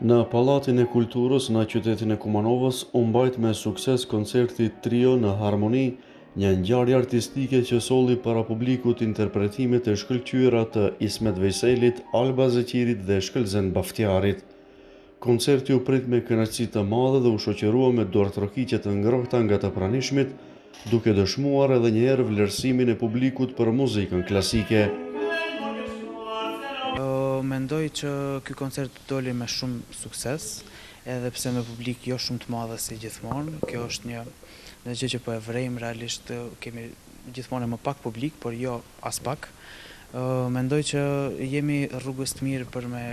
Në Pallatin e Kulturës në qytetin e Kumanovës u mbajt me sukses koncerti Trio në Harmoni, një ngjarje artistike që solli para publikut interpretimet e shkëlqyera të Ismet Vejselit, Alba Zeqirit dhe Shkëlzen Baftiarit. Koncerti u prit me kënaqësi të madhe dhe u shoqërua me duartrokiqe të ngrohta nga të pranishmit, duke dëshmuar edhe një herë vlerësimin e publikut për muzikën klasike. Mendoj që ky koncert doli me shumë sukses, edhe pse me publik jo shumë të madhe si gjithmonë. Kjo është një gjë që po e vrejmë realisht, kemi gjithmonë më pak publik, por jo as pak. Mendoj që jemi rrugës të mirë për me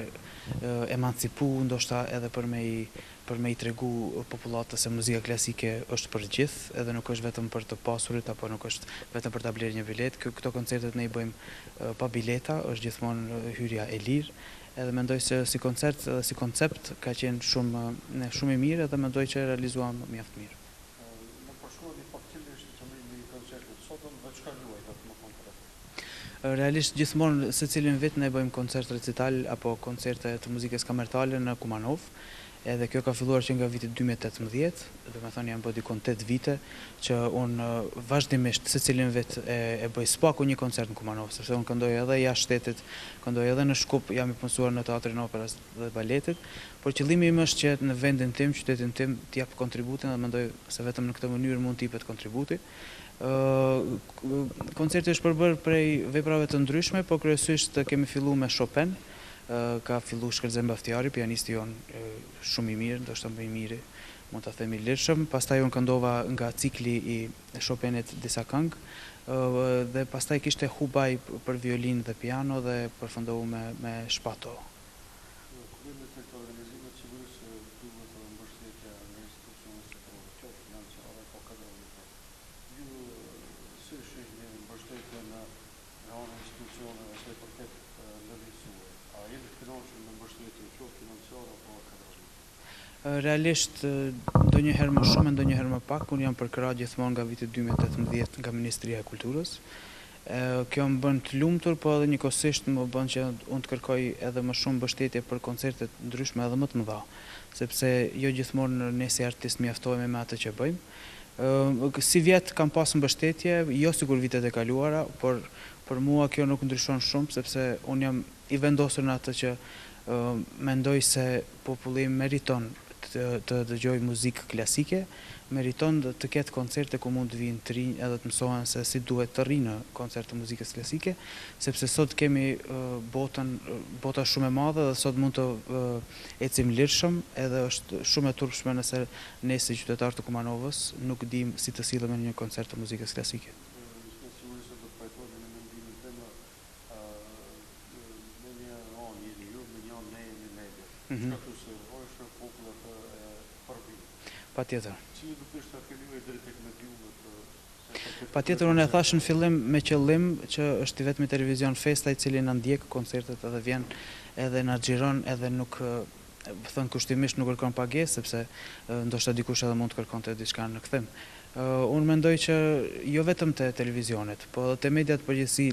emancipu, ndoshta edhe për me i tregu popullatës se muzika klasike është për gjithë, edhe nuk është vetëm për të pasurit, apo nuk është vetëm për ta blerë një bilet. Këto koncertet ne i bëjmë pa bileta, është gjithmonë hyrja e lirë, edhe mendoj se si koncert edhe si koncept ka qenë shumë i mirë, edhe mendoj që realizuam mjaft mirë. Realisht gjithmonë secilin vit ne bëjmë koncert recital apo koncerte të muzikës kamertale në Kumanov, edhe kjo ka filluar që nga viti 2018, dhe me thonë janë bërë dikon 8 vite, që unë vazhdimisht secilin vit e bëj s'paku një koncert në Kumanov, sepse unë këndoj edhe jashtë shtetit, këndoj edhe në Shkup, jam i punësuar në Teatrin Operës dhe Baletit, por qëllimi im është që në vendin tim, qytetin tim, t'jap kontributin, dhe mendoj se vetëm në këtë mënyrë mund t'jipet kontributi. Koncerti është përbërë prej veprave të ndryshme, por kryesisht kemi fillu me Chopin, ka fillu Shkëlzen Baftiari, pianisti jonë shumë i mirë, ndoshta më i miri, mund ta themi lirshëm. Pastaj unë këndova nga cikli i Chopinit disa këngë, dhe pastaj kishte Hubaj për violinë dhe piano dhe përfundova me shpato. Realisht, ndonjëherë më shumë, ndonjëherë më pak, unë jam përkrahur gjithmonë nga viti 2018 nga Ministria e Kulturës. Kjo më bën të lumtur, po edhe njëkohësisht më bën që unë të kërkoj edhe më shumë mbështetje për koncerte ndryshme edhe më të mëdha, sepse jo gjithmonë ne si artist mjaftohemi me atë që bëjmë. Si vjet kam pas mbështetje, jo sikur vitet e kaluara, por për mua kjo nuk ndryshon shumë, sepse unë jam i vendosur në atë që mendoj se populli meriton të dëgjoj muzikë klasike, meriton të ketë koncerte ku mund të vinë të rinj edhe të mësohen se si duhet të rrinë koncert të muzikës klasike, sepse sot kemi bota shumë e madhe dhe sot mund të ecim lirshëm, edhe është shumë e turpshme nëse ne si qytetarë të Kumanovës nuk dim si të sillemi në një koncert të muzikës klasike. Patjetër, unë e thash në fillim me qëllim që është i vetmi televizion Festa i cili na ndjek koncertet edhe vjen edhe na xhiron edhe nuk thënë kushtimisht nuk kërkon pagesë, sepse ndoshta dikush edhe mund të kërkonte diçka në kthim. Unë mendoj që jo vetëm te televizionet, po edhe te mediat përgjithësi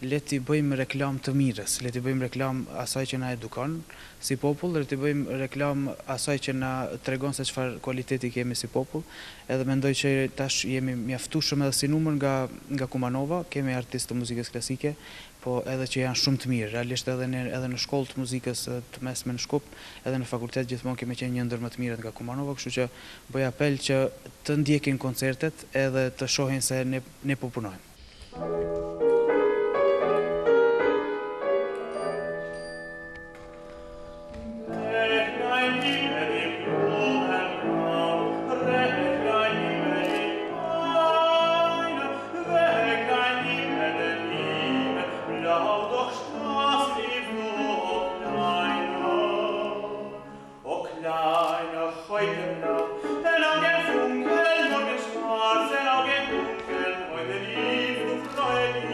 le t'i bëjmë reklam të mirës, le t'i bëjmë reklam asaj që na edukon si popull, le t'i bëjmë reklam asaj që na tregon se çfarë kualiteti kemi si popull, edhe mendoj që tash jemi mjaftueshëm edhe si numër nga Kumanova, kemi artistë të muzikës klasike, po edhe që janë shumë të mirë, realisht edhe në shkollë të muzikës të mesme në Shkup, edhe në fakultet gjithmonë kemi qenë një ndër më të mirët nga Kumanova, kështu që bëj apel që të ndjekin koncertet edhe të shohin se ne po punojmë. Heute lief du Freude.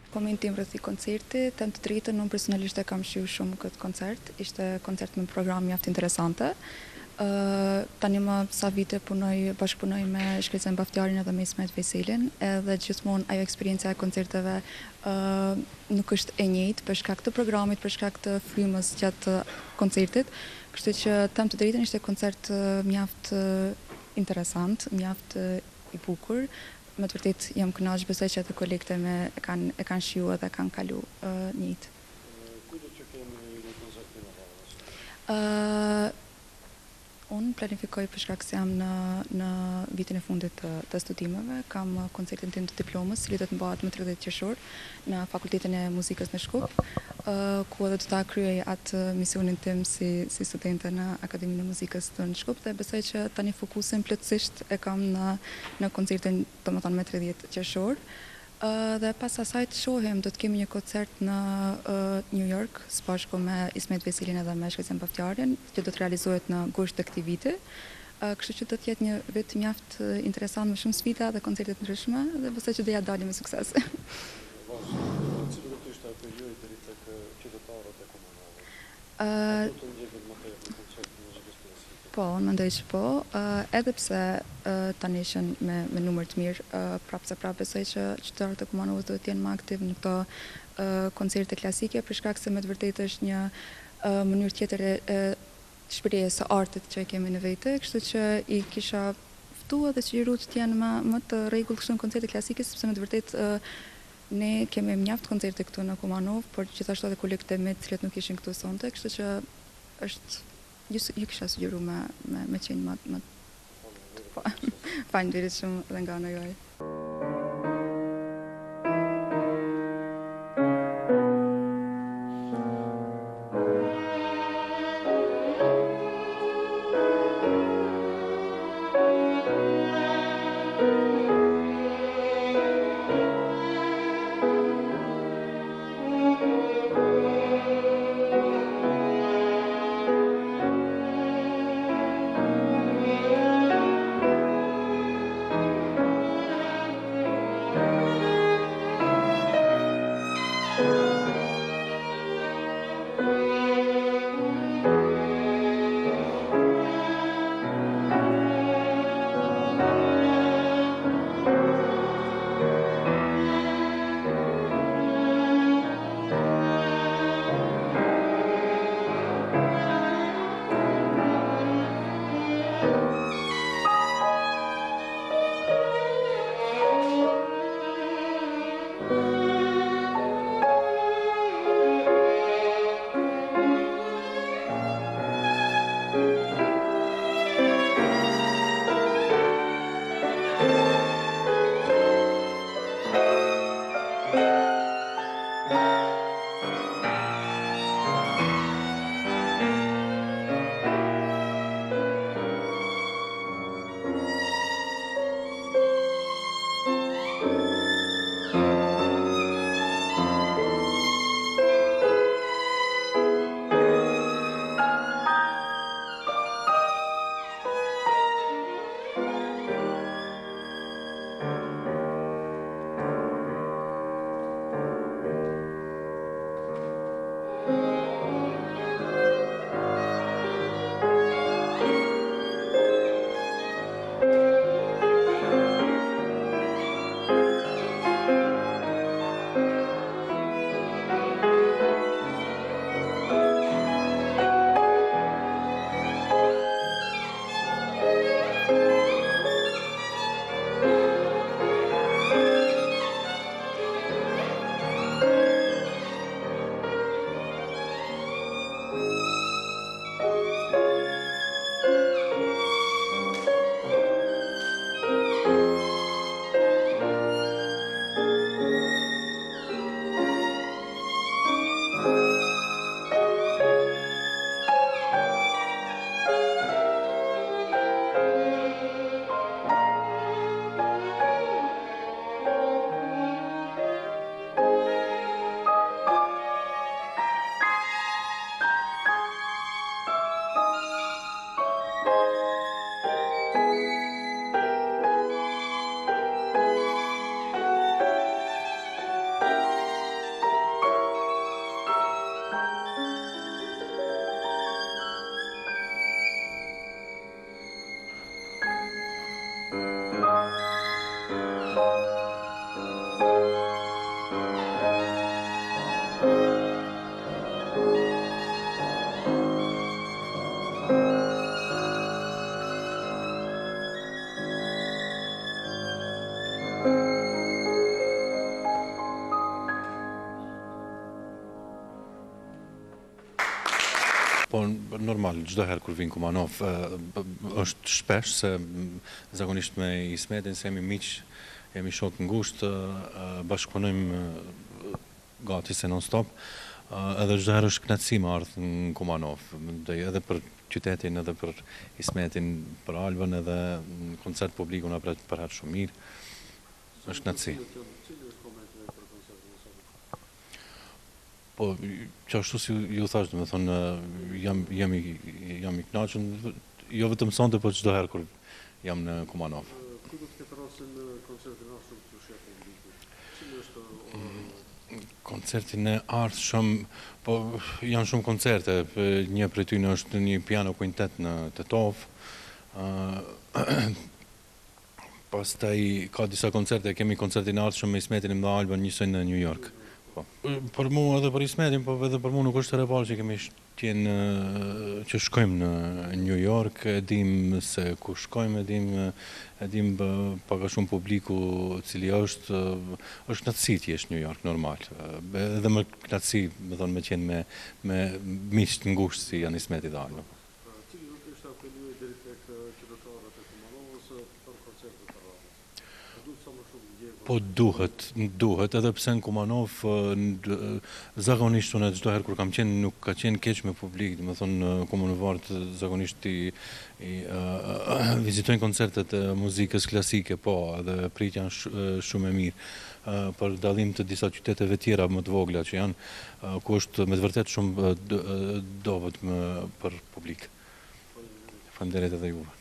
Komentin tim rreth koncertit, them të drejtën, unë personalisht e kam shiu shumë këtë koncert. Ishte koncert me program mjaft interesante. Tani më sa vite bashkëpunoj me Shkretsen Baftjarin edhe me Ismet Veselin, edhe gjithmonë ajo eksperjenca e koncerteve nuk është e njëjtë për shkak të programit, për shkak të frymës gjatë koncertit. Kështu që them të drejtën, ishte koncert mjaft interesant, mjaft i bukur. Me të vërtet jam kënaqur, besoj që ato kolegët e kanë shiu edhe kanë kalu njëjtë. Ku do të kemi një koncert më Unë planifikoj për shkak se jam në vitin e fundit të studimeve, kam koncertin tim të diplomës, cili do të mbahet më 30 qershor në Fakultetin e Muzikës në Shkup, ku edhe do ta kryej atë misionin tim si studente në Akademinë e Muzikës të Shkup, dhe besoj që tani fokusin plotësisht e kam në koncertin, domethënë me 30 qershor. Dhe pas asaj të shohim, do të kemi një koncert në New York, së bashku me Ismet Veselin edhe me Shkretsen Baftjarin, që do të realizohet në gusht të këtij viti. Kështu që do të jetë një vit mjaft interesant, me shumë sfida dhe koncerte të ndryshme, dhe besoj që do ja dalim me sukses. Cili do të ishte apeloj deri tek qytetarët e komunave? Po, unë mendoj që po, edhe pse tani ishin me numër të mirë, prapë besoj që qytetarët e Kumanovës do të jenë më aktiv në këto koncerte klasike, për shkak se me të vërtetë është një mënyrë tjetër e shprehjes së artit që kemi në vete, kështu që i kisha ftuar dhe sugjeruar të jenë më të rregull në koncerte klasike, sepse me të vërtetë ne kemi mjaft koncerte këtu në Kumanov, por gjithashtu edhe kolegët e mi të cilët nuk ishin këtu sonte, kështu që është ju kisha sugjeruar me qenë më faleminderit shumë dhe nga ana juaj. Po, normal, çdo herë kur vin Kumanov, është shpesh se zakonisht me Ismetin se jemi miq, jemi shok ngushtë, bashkëpunojmë gati se non-stop, edhe çdo herë është kënaqësi me ardhur në Kumanov, edhe për qytetin, edhe për Ismetin, për Albën, edhe në koncert publiku na pret për herë shumë mirë. Është kënaqësi. Po, që ashtu si ju thash, me thonë, jam i kënaqur, jo vetëm sonte, po çdo herë kur jam në Kumanov. Ku do të ketë rastin në koncertin e ardhshëm të shef publikut? Cili është Koncertin e ardhshëm, po janë shumë koncerte, një prej tyre është një piano quintet në Tetov. Pastaj ka disa koncerte, kemi koncertin e ardhshëm me Ismetin dhe Albën njësoj në New York. Për mu edhe për Ismetin, po edhe për mu nuk është e parë që kemi që shkojmë në New York, e dim se ku shkojmë, e dim pak a shumë publiku cili është kënaqësi që është New York, normal. Edhe më kënaqësi, me thonë, me qenë me miq të ngushtë si janë Ismeti dhe Alba. Cili do të ishte apeli deri tek qytetarët e Kumanovës për koncertet e radhës? Po duhet, edhe pse në Kumanov zakonisht unë çdo herë kur kam qenë nuk ka qenë keq me publik, do të thonë komunovarët zakonisht i vizitojnë koncertet e muzikës klasike, po, edhe pritja janë shumë e mirë. Për dallim të disa qyteteve tjera më të vogla që janë, ku është me të vërtet shumë dobët për publik. Faleminderit edhe juve.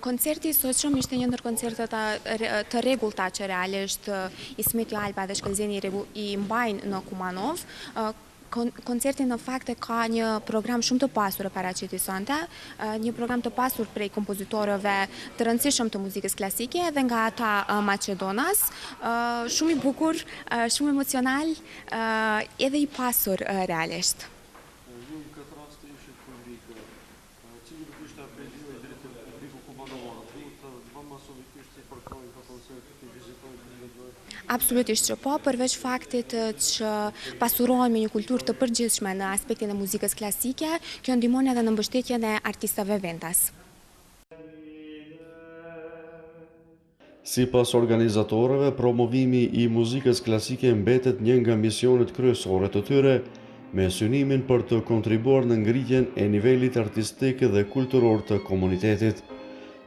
Koncerti i sotshëm ishte një ndër koncertet të rregullta që realisht Ismeti Alba dhe Shkëlzeni i mbajnë në Kumanov. Koncerti në fakt e ka një program shumë të pasur e paraqiti sonte, një program të pasur prej kompozitorëve të rëndësishëm të muzikës klasike dhe nga ata Maqedonas, shumë i bukur, shumë emocional, edhe i pasur realisht. Absolutisht që po, përveç faktit që pasurohen me një kulturë të përgjithshme në aspektin e muzikës klasike, kjo ndihmon edhe në mbështetjen e artistëve vendas. Sipas organizatorëve, promovimi i muzikës klasike mbetet një nga misionet kryesore të tyre, me synimin për të kontribuar në ngritjen e nivelit artistik dhe kulturor të komunitetit.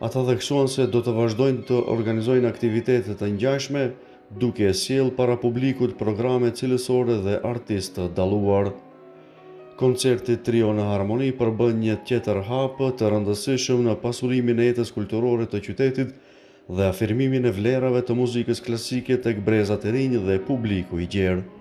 Ata theksuan se do të vazhdojnë të organizojnë aktivitete të ngjashme, duke sjell para publikut programe cilësore dhe artistë të dalluar. Koncerti Trio në Harmoni përbën një tjetër hap të rëndësishëm në pasurimin e jetës kulturore të qytetit dhe afirmimin e vlerave të muzikës klasike tek brezat e rinj dhe publiku i gjerë.